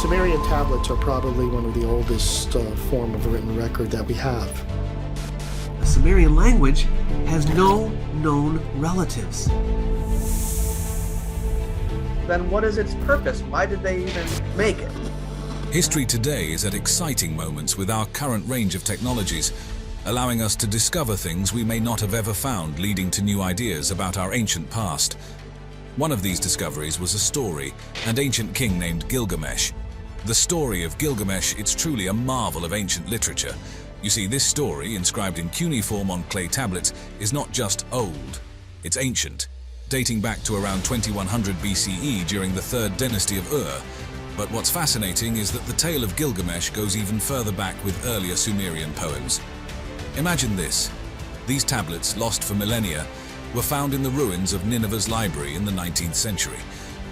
Sumerian tablets are probably one of the oldest form of written record that we have. The Sumerian language has no known relatives. Then what is its purpose? Why did they even make it? History today is at exciting moments with our current range of technologies, allowing us to discover things we may not have ever found, leading to new ideas about our ancient past. One of these discoveries was a story, an ancient king named Gilgamesh. The story of Gilgamesh, it's truly a marvel of ancient literature. You see, this story, inscribed in cuneiform on clay tablets, is not just old, it's ancient, dating back to around 2100 BCE during the third dynasty of Ur. But what's fascinating is that the tale of Gilgamesh goes even further back with earlier Sumerian poems. Imagine this. These tablets, lost for millennia, were found in the ruins of Nineveh's library in the 19th century.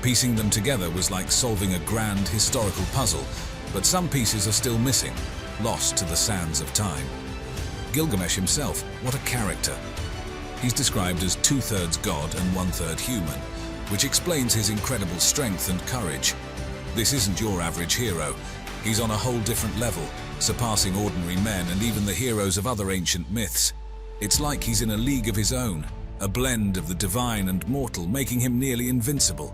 Piecing them together was like solving a grand historical puzzle, but some pieces are still missing, lost to the sands of time. Gilgamesh himself, what a character. He's described as 2/3 god and 1/3 human, which explains his incredible strength and courage. This isn't your average hero. He's on a whole different level, surpassing ordinary men and even the heroes of other ancient myths. It's like he's in a league of his own, a blend of the divine and mortal, making him nearly invincible.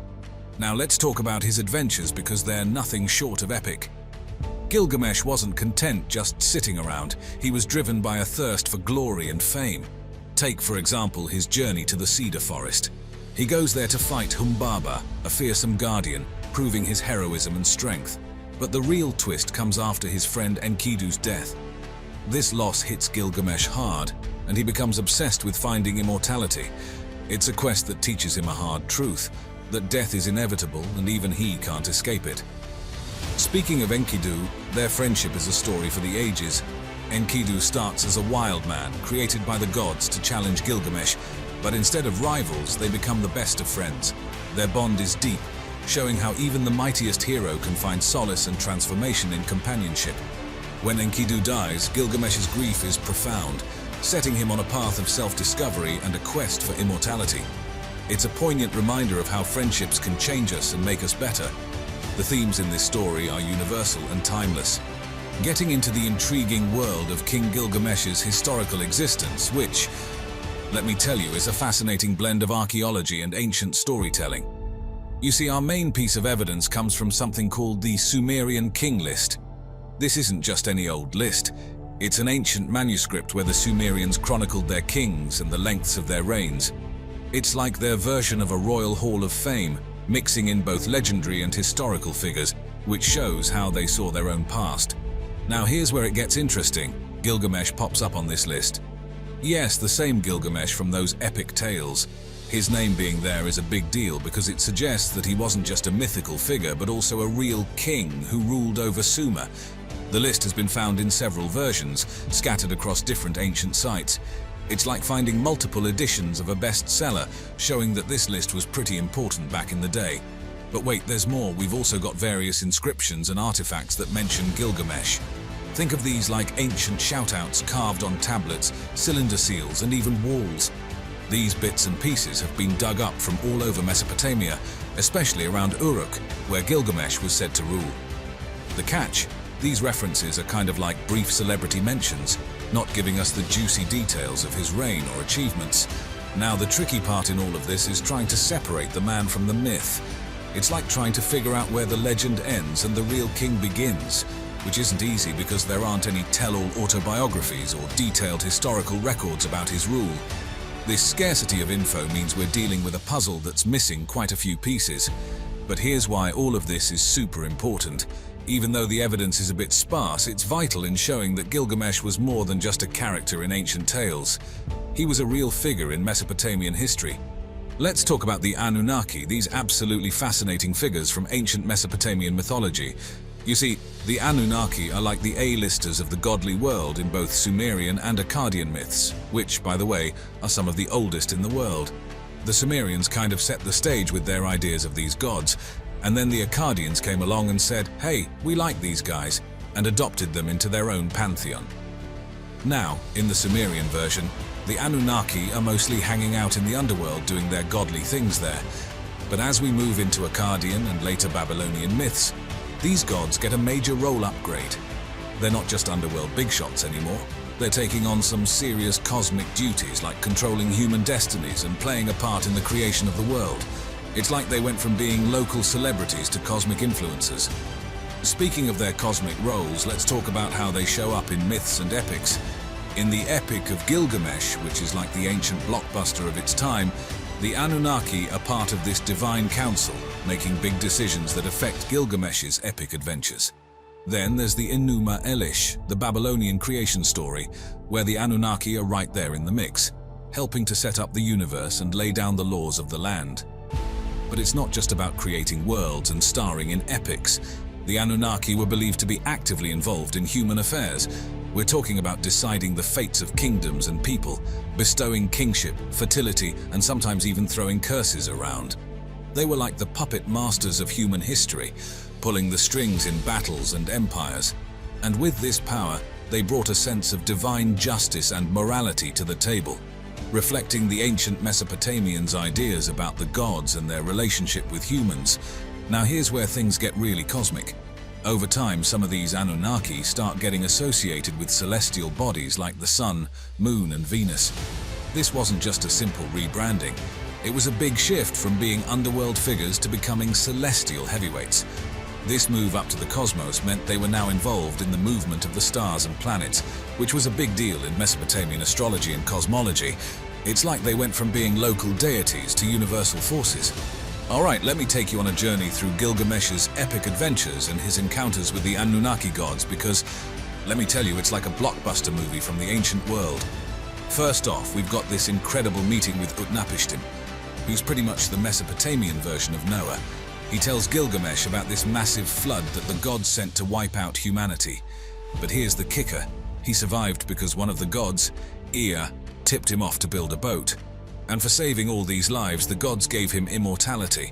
Now let's talk about his adventures, because they're nothing short of epic. Gilgamesh wasn't content just sitting around. He was driven by a thirst for glory and fame. Take, for example, his journey to the cedar forest. He goes there to fight Humbaba, a fearsome guardian, proving his heroism and strength. But the real twist comes after his friend Enkidu's death. This loss hits Gilgamesh hard, and he becomes obsessed with finding immortality. It's a quest that teaches him a hard truth, that death is inevitable and even he can't escape it. Speaking of Enkidu, their friendship is a story for the ages. Enkidu starts as a wild man, created by the gods to challenge Gilgamesh, but instead of rivals, they become the best of friends. Their bond is deep, showing how even the mightiest hero can find solace and transformation in companionship. When Enkidu dies, Gilgamesh's grief is profound, setting him on a path of self-discovery and a quest for immortality. It's a poignant reminder of how friendships can change us and make us better. The themes in this story are universal and timeless. Getting into the intriguing world of King Gilgamesh's historical existence, which, let me tell you, is a fascinating blend of archaeology and ancient storytelling. You see, our main piece of evidence comes from something called the Sumerian King List. This isn't just any old list. It's an ancient manuscript where the Sumerians chronicled their kings and the lengths of their reigns. It's like their version of a royal hall of fame, mixing in both legendary and historical figures, which shows how they saw their own past. Now here's where it gets interesting. Gilgamesh pops up on this list. Yes, the same Gilgamesh from those epic tales. His name being there is a big deal because it suggests that he wasn't just a mythical figure, but also a real king who ruled over Sumer. The list has been found in several versions, scattered across different ancient sites. It's like finding multiple editions of a bestseller, showing that this list was pretty important back in the day. But wait, there's more. We've also got various inscriptions and artifacts that mention Gilgamesh. Think of these like ancient shoutouts carved on tablets, cylinder seals, and even walls. These bits and pieces have been dug up from all over Mesopotamia, especially around Uruk, where Gilgamesh was said to rule. The catch? These references are kind of like brief celebrity mentions, not giving us the juicy details of his reign or achievements. Now, the tricky part in all of this is trying to separate the man from the myth. It's like trying to figure out where the legend ends and the real king begins, which isn't easy because there aren't any tell-all autobiographies or detailed historical records about his rule. This scarcity of info means we're dealing with a puzzle that's missing quite a few pieces. But here's why all of this is super important. Even though the evidence is a bit sparse, it's vital in showing that Gilgamesh was more than just a character in ancient tales. He was a real figure in Mesopotamian history. Let's talk about the Anunnaki, these absolutely fascinating figures from ancient Mesopotamian mythology. You see, the Anunnaki are like the A-listers of the godly world in both Sumerian and Akkadian myths, which, by the way, are some of the oldest in the world. The Sumerians kind of set the stage with their ideas of these gods, and then the Akkadians came along and said, hey, we like these guys, and adopted them into their own pantheon. Now, in the Sumerian version, the Anunnaki are mostly hanging out in the underworld doing their godly things there. But as we move into Akkadian and later Babylonian myths, these gods get a major role upgrade. They're not just underworld big shots anymore. They're taking on some serious cosmic duties like controlling human destinies and playing a part in the creation of the world. It's like they went from being local celebrities to cosmic influencers. Speaking of their cosmic roles, let's talk about how they show up in myths and epics. In the Epic of Gilgamesh, which is like the ancient blockbuster of its time, the Anunnaki are part of this divine council, making big decisions that affect Gilgamesh's epic adventures. Then there's the Enuma Elish, the Babylonian creation story, where the Anunnaki are right there in the mix, helping to set up the universe and lay down the laws of the land. But it's not just about creating worlds and starring in epics. The Anunnaki were believed to be actively involved in human affairs. We're talking about deciding the fates of kingdoms and people, bestowing kingship, fertility, and sometimes even throwing curses around. They were like the puppet masters of human history, pulling the strings in battles and empires. And with this power, they brought a sense of divine justice and morality to the table, reflecting the ancient Mesopotamians' ideas about the gods and their relationship with humans. Now here's where things get really cosmic. Over time, some of these Anunnaki start getting associated with celestial bodies like the Sun, Moon, and Venus. This wasn't just a simple rebranding. It was a big shift from being underworld figures to becoming celestial heavyweights. This move up to the cosmos meant they were now involved in the movement of the stars and planets, which was a big deal in Mesopotamian astrology and cosmology. It's like they went from being local deities to universal forces. Alright, let me take you on a journey through Gilgamesh's epic adventures and his encounters with the Anunnaki gods, because, let me tell you, it's like a blockbuster movie from the ancient world. First off, we've got this incredible meeting with Utnapishtim, who's pretty much the Mesopotamian version of Noah. He tells Gilgamesh about this massive flood that the gods sent to wipe out humanity. But here's the kicker. He survived because one of the gods, Ea, tipped him off to build a boat. And for saving all these lives, the gods gave him immortality.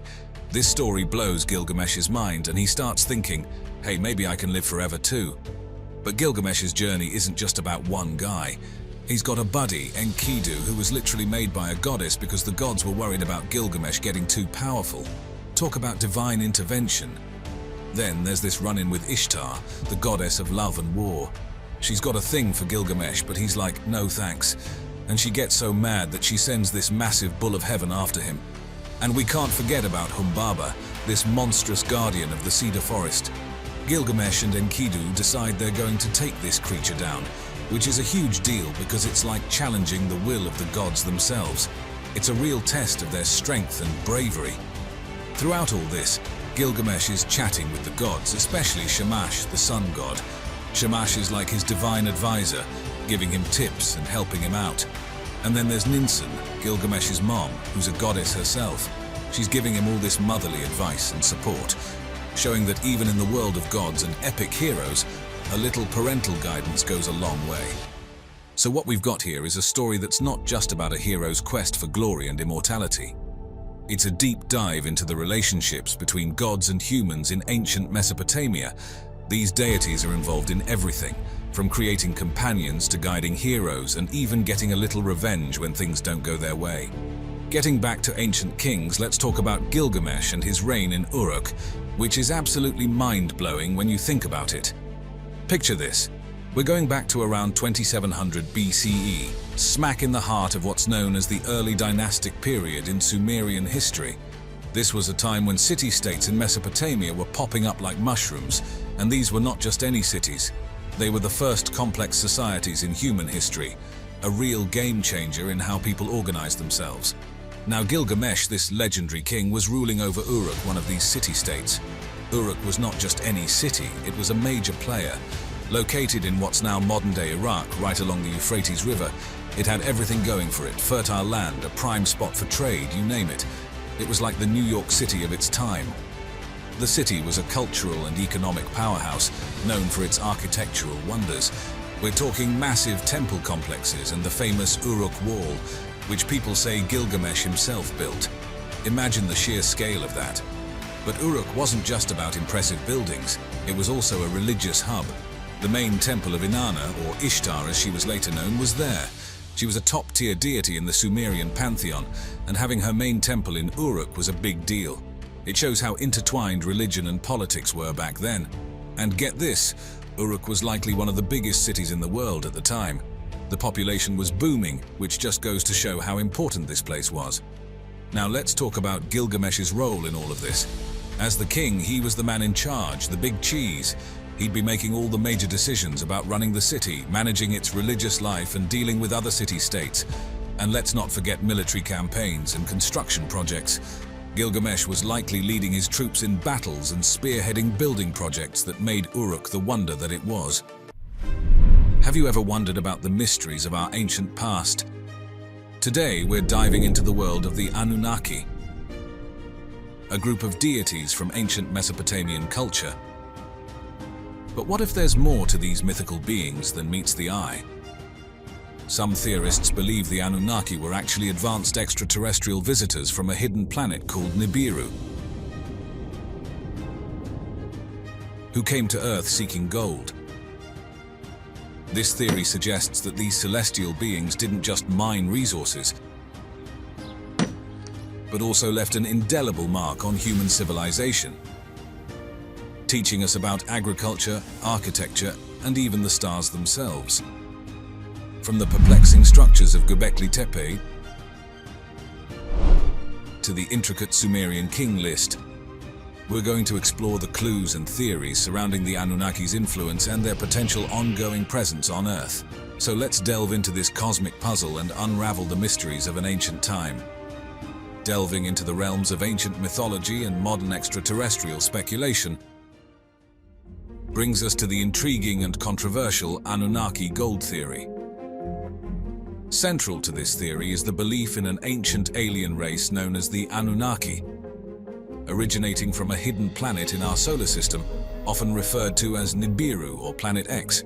This story blows Gilgamesh's mind, and he starts thinking, hey, maybe I can live forever too. But Gilgamesh's journey isn't just about one guy. He's got a buddy, Enkidu, who was literally made by a goddess because the gods were worried about Gilgamesh getting too powerful. Talk about divine intervention. Then there's this run-in with Ishtar, the goddess of love and war. She's got a thing for Gilgamesh, but he's like, no thanks. And she gets so mad that she sends this massive bull of heaven after him. And we can't forget about Humbaba, this monstrous guardian of the cedar forest. Gilgamesh and Enkidu decide they're going to take this creature down, which is a huge deal because it's like challenging the will of the gods themselves. It's a real test of their strength and bravery. Throughout all this, Gilgamesh is chatting with the gods, especially Shamash, the sun god. Shamash is like his divine advisor, giving him tips and helping him out. And then there's Ninsun, Gilgamesh's mom, who's a goddess herself. She's giving him all this motherly advice and support, showing that even in the world of gods and epic heroes, a little parental guidance goes a long way. So what we've got here is a story that's not just about a hero's quest for glory and immortality. It's a deep dive into the relationships between gods and humans in ancient Mesopotamia. These deities are involved in everything, from creating companions to guiding heroes and even getting a little revenge when things don't go their way. Getting back to ancient kings, let's talk about Gilgamesh and his reign in Uruk, which is absolutely mind-blowing when you think about it. Picture this. We're going back to around 2700 BCE, smack in the heart of what's known as the early dynastic period in Sumerian history. This was a time when city-states in Mesopotamia were popping up like mushrooms, and these were not just any cities. They were the first complex societies in human history, a real game-changer in how people organized themselves. Now Gilgamesh, this legendary king, was ruling over Uruk, one of these city-states. Uruk was not just any city, it was a major player. Located in what's now modern-day Iraq, right along the Euphrates River, it had everything going for it: fertile land, a prime spot for trade, you name it. It was like the New York City of its time. The city was a cultural and economic powerhouse, known for its architectural wonders. We're talking massive temple complexes and the famous Uruk Wall, which people say Gilgamesh himself built. Imagine the sheer scale of that. But Uruk wasn't just about impressive buildings, it was also a religious hub. The main temple of Inanna, or Ishtar as she was later known, was there. She was a top-tier deity in the Sumerian pantheon, and having her main temple in Uruk was a big deal. It shows how intertwined religion and politics were back then. And get this, Uruk was likely one of the biggest cities in the world at the time. The population was booming, which just goes to show how important this place was. Now let's talk about Gilgamesh's role in all of this. As the king, he was the man in charge, the big cheese. He'd be making all the major decisions about running the city, managing its religious life, and dealing with other city-states. And let's not forget military campaigns and construction projects. Gilgamesh was likely leading his troops in battles and spearheading building projects that made Uruk the wonder that it was. Have you ever wondered about the mysteries of our ancient past? Today, we're diving into the world of the Anunnaki, a group of deities from ancient Mesopotamian culture. But what if there's more to these mythical beings than meets the eye? Some theorists believe the Anunnaki were actually advanced extraterrestrial visitors from a hidden planet called Nibiru, who came to Earth seeking gold. This theory suggests that these celestial beings didn't just mine resources, but also left an indelible mark on human civilization, teaching us about agriculture, architecture, and even the stars themselves. From the perplexing structures of Göbekli Tepe to the intricate Sumerian king list, we're going to explore the clues and theories surrounding the Anunnaki's influence and their potential ongoing presence on Earth. So let's delve into this cosmic puzzle and unravel the mysteries of an ancient time. Delving into the realms of ancient mythology and modern extraterrestrial speculation brings us to the intriguing and controversial Anunnaki gold theory. Central to this theory is the belief in an ancient alien race known as the Anunnaki, originating from a hidden planet in our solar system, often referred to as Nibiru or Planet X.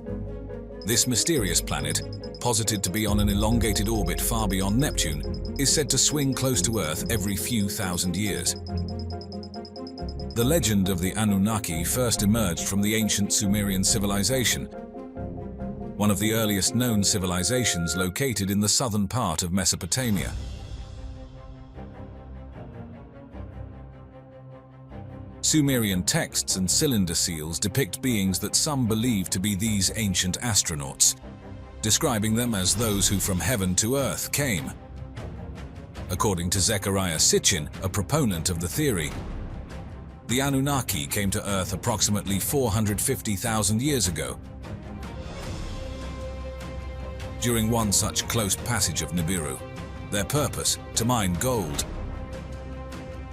This mysterious planet, posited to be on an elongated orbit far beyond Neptune, is said to swing close to Earth every few thousand years. The legend of the Anunnaki first emerged from the ancient Sumerian civilization, one of the earliest known civilizations located in the southern part of Mesopotamia. Sumerian texts and cylinder seals depict beings that some believe to be these ancient astronauts, describing them as those who from heaven to earth came. According to Zecharia Sitchin, a proponent of the theory, the Anunnaki came to Earth approximately 450,000 years ago, during one such close passage of Nibiru. Their purpose, to mine gold.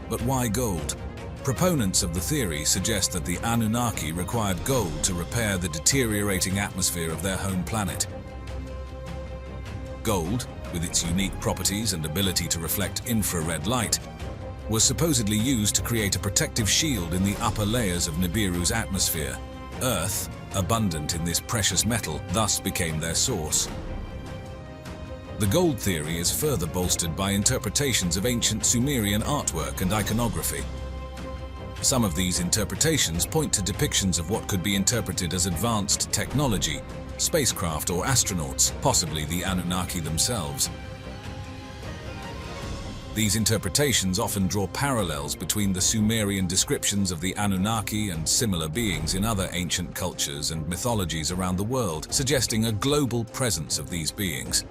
But why gold? Proponents of the theory suggest that the Anunnaki required gold to repair the deteriorating atmosphere of their home planet. Gold, with its unique properties and ability to reflect infrared light, was supposedly used to create a protective shield in the upper layers of Nibiru's atmosphere. Earth, abundant in this precious metal, thus became their source. The gold theory is further bolstered by interpretations of ancient Sumerian artwork and iconography. Some of these interpretations point to depictions of what could be interpreted as advanced technology, spacecraft or astronauts, possibly the Anunnaki themselves. These interpretations often draw parallels between the Sumerian descriptions of the Anunnaki and similar beings in other ancient cultures and mythologies around the world, suggesting a global presence of these beings.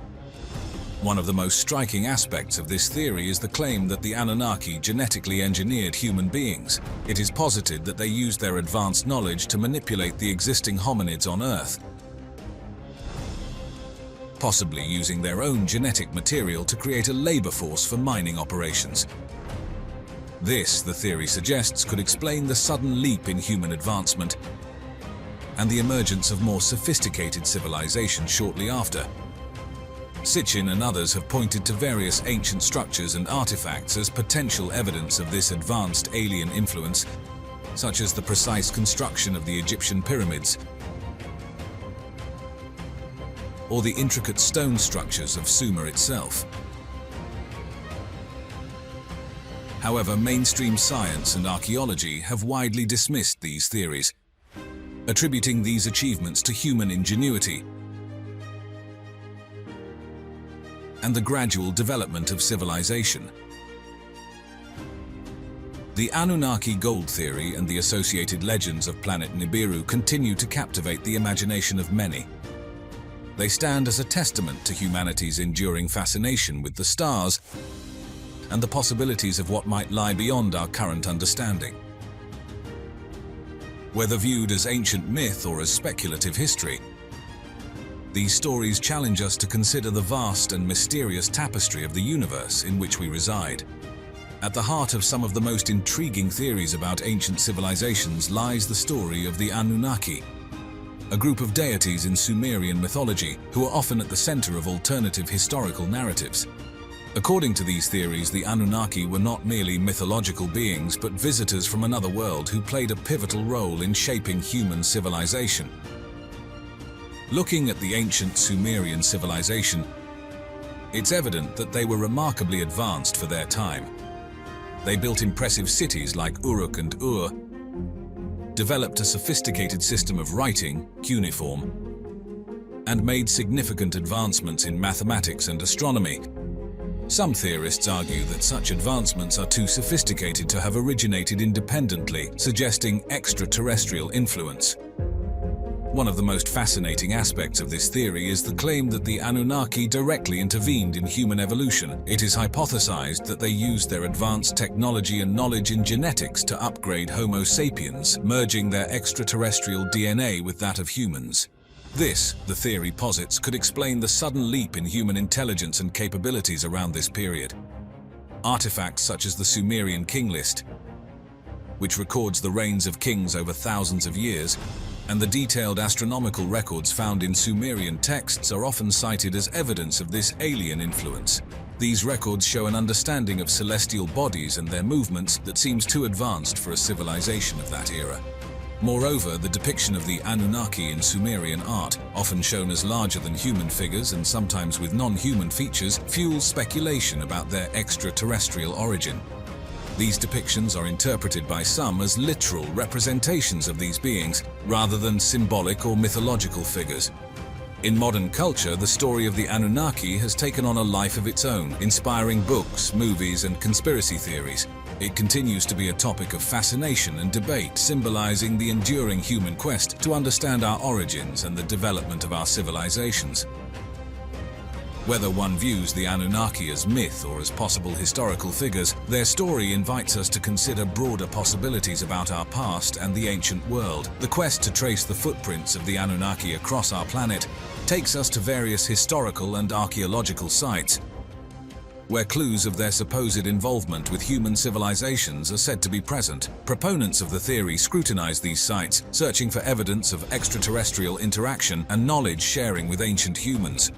One of the most striking aspects of this theory is the claim that the Anunnaki genetically engineered human beings. It is posited that they used their advanced knowledge to manipulate the existing hominids on Earth, possibly using their own genetic material to create a labor force for mining operations. This, the theory suggests, could explain the sudden leap in human advancement and the emergence of more sophisticated civilization shortly after. Sitchin and others have pointed to various ancient structures and artifacts as potential evidence of this advanced alien influence, such as the precise construction of the Egyptian pyramids or the intricate stone structures of Sumer itself. However, mainstream science and archaeology have widely dismissed these theories, attributing these achievements to human ingenuity and the gradual development of civilization. The Anunnaki gold theory and the associated legends of planet Nibiru continue to captivate the imagination of many. They stand as a testament to humanity's enduring fascination with the stars and the possibilities of what might lie beyond our current understanding. Whether viewed as ancient myth or as speculative history, these stories challenge us to consider the vast and mysterious tapestry of the universe in which we reside. At the heart of some of the most intriguing theories about ancient civilizations lies the story of the Anunnaki, a group of deities in Sumerian mythology who are often at the center of alternative historical narratives. According to these theories, the Anunnaki were not merely mythological beings, but visitors from another world who played a pivotal role in shaping human civilization. Looking at the ancient Sumerian civilization, it's evident that they were remarkably advanced for their time. They built impressive cities like Uruk and Ur, developed a sophisticated system of writing, cuneiform, and made significant advancements in mathematics and astronomy. Some theorists argue that such advancements are too sophisticated to have originated independently, suggesting extraterrestrial influence. One of the most fascinating aspects of this theory is the claim that the Anunnaki directly intervened in human evolution. It is hypothesized that they used their advanced technology and knowledge in genetics to upgrade Homo sapiens, merging their extraterrestrial DNA with that of humans. This, the theory posits, could explain the sudden leap in human intelligence and capabilities around this period. Artifacts such as the Sumerian king list, which records the reigns of kings over thousands of years, and the detailed astronomical records found in Sumerian texts are often cited as evidence of this alien influence. These records show an understanding of celestial bodies and their movements that seems too advanced for a civilization of that era. Moreover, the depiction of the Anunnaki in Sumerian art, often shown as larger-than-human figures and sometimes with non-human features, fuels speculation about their extraterrestrial origin. These depictions are interpreted by some as literal representations of these beings, rather than symbolic or mythological figures. In modern culture, the story of the Anunnaki has taken on a life of its own, inspiring books, movies, and conspiracy theories. It continues to be a topic of fascination and debate, symbolizing the enduring human quest to understand our origins and the development of our civilizations. Whether one views the Anunnaki as myth or as possible historical figures, their story invites us to consider broader possibilities about our past and the ancient world. The quest to trace the footprints of the Anunnaki across our planet takes us to various historical and archaeological sites, where clues of their supposed involvement with human civilizations are said to be present. Proponents of the theory scrutinize these sites, searching for evidence of extraterrestrial interaction and knowledge sharing with ancient humans.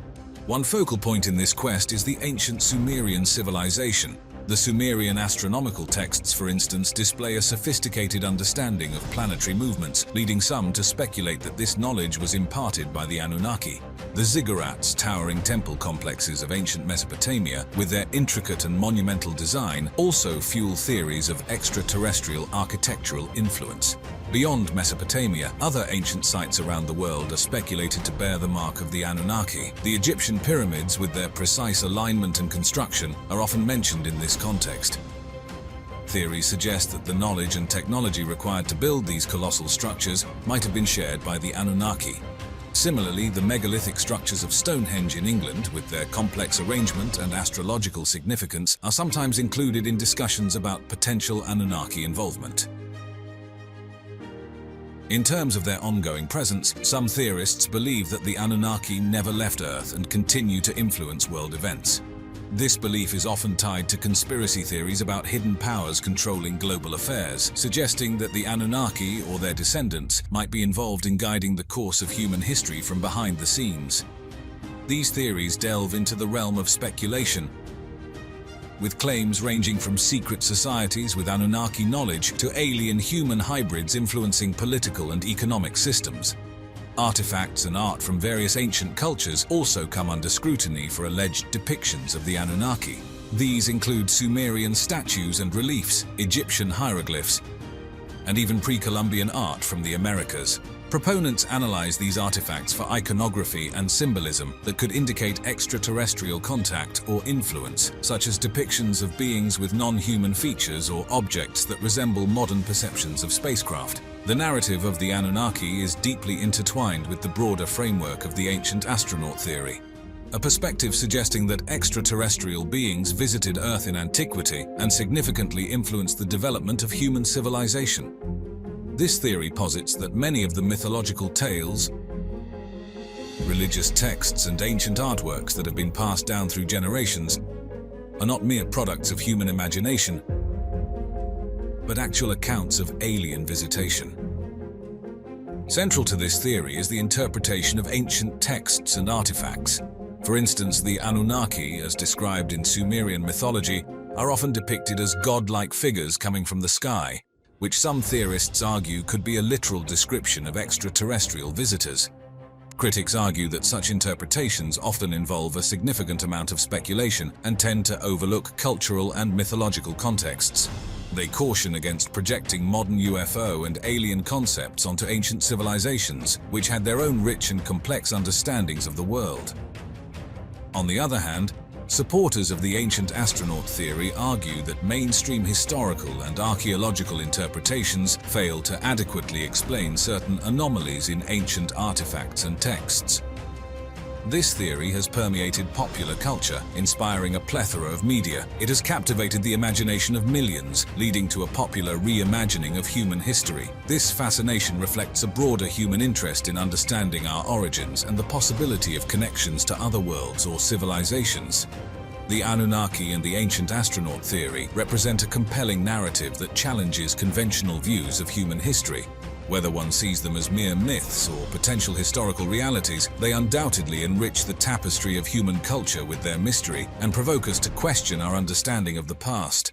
One focal point in this quest is the ancient Sumerian civilization. The Sumerian astronomical texts, for instance, display a sophisticated understanding of planetary movements, leading some to speculate that this knowledge was imparted by the Anunnaki. The ziggurats, towering temple complexes of ancient Mesopotamia, with their intricate and monumental design, also fuel theories of extraterrestrial architectural influence. Beyond Mesopotamia, other ancient sites around the world are speculated to bear the mark of the Anunnaki. The Egyptian pyramids, with their precise alignment and construction, are often mentioned in this context. Theories suggest that the knowledge and technology required to build these colossal structures might have been shared by the Anunnaki. Similarly, the megalithic structures of Stonehenge in England, with their complex arrangement and astrological significance, are sometimes included in discussions about potential Anunnaki involvement. In terms of their ongoing presence, some theorists believe that the Anunnaki never left Earth and continue to influence world events. This belief is often tied to conspiracy theories about hidden powers controlling global affairs, suggesting that the Anunnaki or their descendants might be involved in guiding the course of human history from behind the scenes. These theories delve into the realm of speculation, with claims ranging from secret societies with Anunnaki knowledge to alien human hybrids influencing political and economic systems. Artifacts and art from various ancient cultures also come under scrutiny for alleged depictions of the Anunnaki. These include Sumerian statues and reliefs, Egyptian hieroglyphs, and even pre-Columbian art from the Americas. Proponents analyze these artifacts for iconography and symbolism that could indicate extraterrestrial contact or influence, such as depictions of beings with non-human features or objects that resemble modern perceptions of spacecraft. The narrative of the Anunnaki is deeply intertwined with the broader framework of the ancient astronaut theory, a perspective suggesting that extraterrestrial beings visited Earth in antiquity and significantly influenced the development of human civilization. This theory posits that many of the mythological tales, religious texts, and ancient artworks that have been passed down through generations are not mere products of human imagination, but actual accounts of alien visitation. Central to this theory is the interpretation of ancient texts and artifacts. For instance, the Anunnaki, as described in Sumerian mythology, are often depicted as godlike figures coming from the sky, which some theorists argue could be a literal description of extraterrestrial visitors. Critics argue that such interpretations often involve a significant amount of speculation and tend to overlook cultural and mythological contexts. They caution against projecting modern UFO and alien concepts onto ancient civilizations, which had their own rich and complex understandings of the world. On the other hand, supporters of the ancient astronaut theory argue that mainstream historical and archaeological interpretations fail to adequately explain certain anomalies in ancient artifacts and texts. This theory has permeated popular culture, inspiring a plethora of media. It has captivated the imagination of millions, leading to a popular reimagining of human history. This fascination reflects a broader human interest in understanding our origins and the possibility of connections to other worlds or civilizations. The Anunnaki and the ancient astronaut theory represent a compelling narrative that challenges conventional views of human history. Whether one sees them as mere myths or potential historical realities, they undoubtedly enrich the tapestry of human culture with their mystery and provoke us to question our understanding of the past.